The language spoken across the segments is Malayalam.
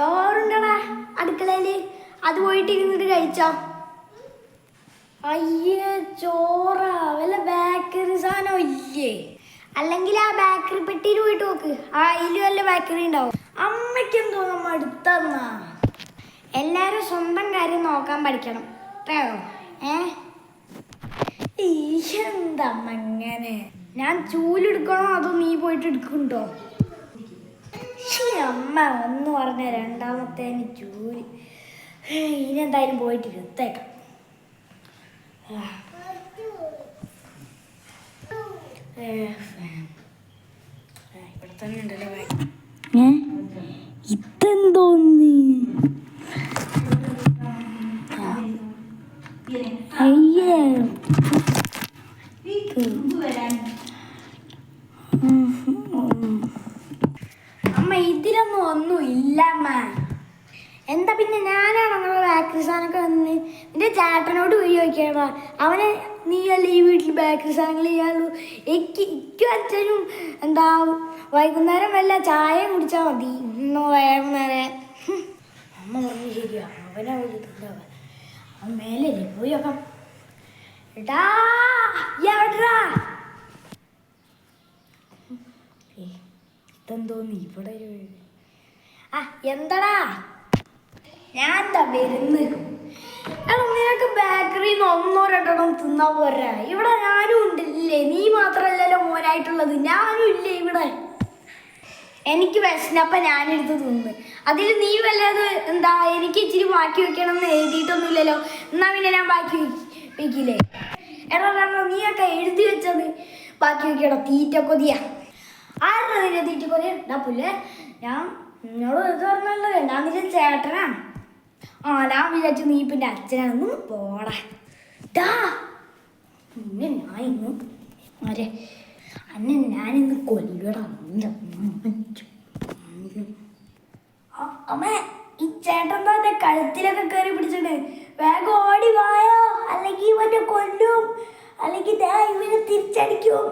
ചോറുണ്ടടാ അടുക്കളയില്, അത് പോയിട്ട് ഇരുന്നിട്ട് കഴിച്ചോ. അയ്യേ ചോറാ, വല്ല ബേക്കറി സാധനം ഇല്ലേ? അല്ലെങ്കിൽ ആ ബേക്കറി പെട്ടിയിൽ പോയിട്ട് നോക്ക്, അതിൽ വല്ല ബേക്കറി ഉണ്ടാവും. അമ്മയ്ക്കെന്തോ നമ്മ അടുത്തന്നാ. എല്ലാരും സ്വന്തം കാര്യം നോക്കാൻ പഠിക്കണം കേട്ടോ. എന്താ അങ്ങനെ? ഞാൻ ചൂലെടുക്കണോ അതോ നീ പോയിട്ട് എടുക്കുന്നുണ്ടോ? അമ്മ ഒന്ന് പറഞ്ഞ രണ്ടാമത്തെ ചൂല് ഇനെന്തായാലും പോയിട്ട് എടുത്തേക്കാം. ഇവിടെ തന്നെ ഉണ്ടല്ലോ. ഇതെന്തോന്ന്? അയ്യേ അമ്മ ഇതിലൊന്നും ഒന്നും ഇല്ല അമ്മ. എന്താ പിന്നെ ഞാനാണ് അങ്ങനെ ബേക്കറി സാധനമൊക്കെ വന്ന് നിന്റെ ചേട്ടനോട് പോയി ചോദിക്കണ. അവനെ നീയല്ലേ ഈ വീട്ടിൽ ബേക്കറി സാധനങ്ങൾ ചെയ്യാനുള്ളൂ. ഇക്കും അച്ഛനും എന്താ വൈകുന്നേരം വല്ല ചായ കുടിച്ചാൽ മതി. വൈകുന്നേരം അമ്മ പറഞ്ഞു ശരിയാ, അവനെ തിന്നവ അവൻ മേലല്ലേ പോയി നോക്കാം. എടാ എവിടാ? ഇതെന്തോന്ന് ഇവിടെ? എന്താടാ? ഞാൻ എന്താ വരുന്ന്? നിനക്ക് ബേക്കറിന്ന് ഒന്നോ രണ്ടെണ്ണം തിന്നാ പോരാ? ഇവിടെ ഞാനും ഉണ്ടല്ലേ, നീ മാത്രല്ലല്ലോ മോനായിട്ടുള്ളത്, ഞാനും ഇല്ലേ ഇവിടെ. എനിക്ക് വിശന്നപ്പ ഞാനെടുത്ത് തിന്ന്. അതിൽ നീ വല്ലത് എന്താ എനിക്ക് ഇച്ചിരി ബാക്കി വെക്കണം എന്ന് എഴുതിയിട്ടൊന്നുമില്ലല്ലോ. എന്നാ പിന്നെ ഞാൻ ബാക്കി വെക്കില്ലേ? എടാ നീയൊക്കെ എഴുതി വെച്ചത് ബാക്കി വെക്കണോ? തീറ്റ കൊതിയാ. ആരുടെ നിന്റെ തീറ്റ കൊതിയ? പുല്ലേ, ഞാൻ നിന്നോട് ഇത് പറഞ്ഞല്ലോ, ഞാൻ നിന്റെ ചേട്ടനാ. ഞാൻ വിചാരിച്ചു നീ പിന്നെ അച്ഛനാണെന്ന്. പോടാ പിന്നെ ഞാനിന്ന് ആരെ അന്നെ ഞാനിന്ന് കൊല്ലടാ. അമ്മേ, ഈ ചേട്ടൻ എന്താ കഴുത്തിലൊക്കെ കയറി പിടിച്ചിട്ട്? വേഗം ഓടി വായോ, അല്ലെങ്കിൽ ഇവനെ കൊല്ലും, അല്ലെങ്കിൽ ഇവനെ തിരിച്ചടിക്കും.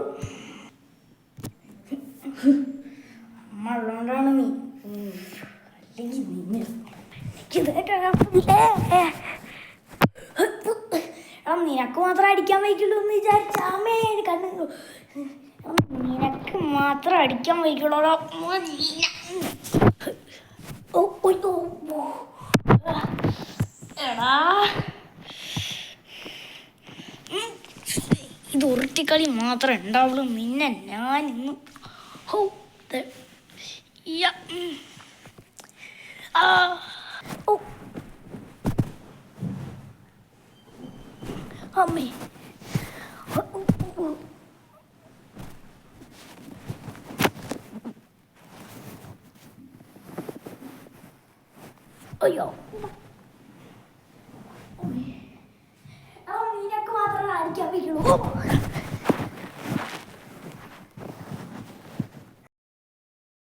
അമ്മ ഉള്ളതുകൊണ്ടാണ് നീ, അല്ലെങ്കിൽ നിന്നെ നിനക്ക് മാത്രം അടിക്കാൻ വയ്ക്കുള്ളൂ എന്ന് വിചാരിച്ച അമ്മേ കണ്ണു. നിനക്ക് മാത്രം അടിക്കാൻ വയ്ക്കുള്ളൂ. എടാ ഇത് ഉരുട്ടിക്കളി മാത്രമേ ഉണ്ടാവുള്ളൂ. നിന്നെ ഞാനിന്ന് അമ്മേ അയ്യോ, നിനക്ക് മാത്രമേ അടിക്കാൻ പറ്റുള്ളൂ.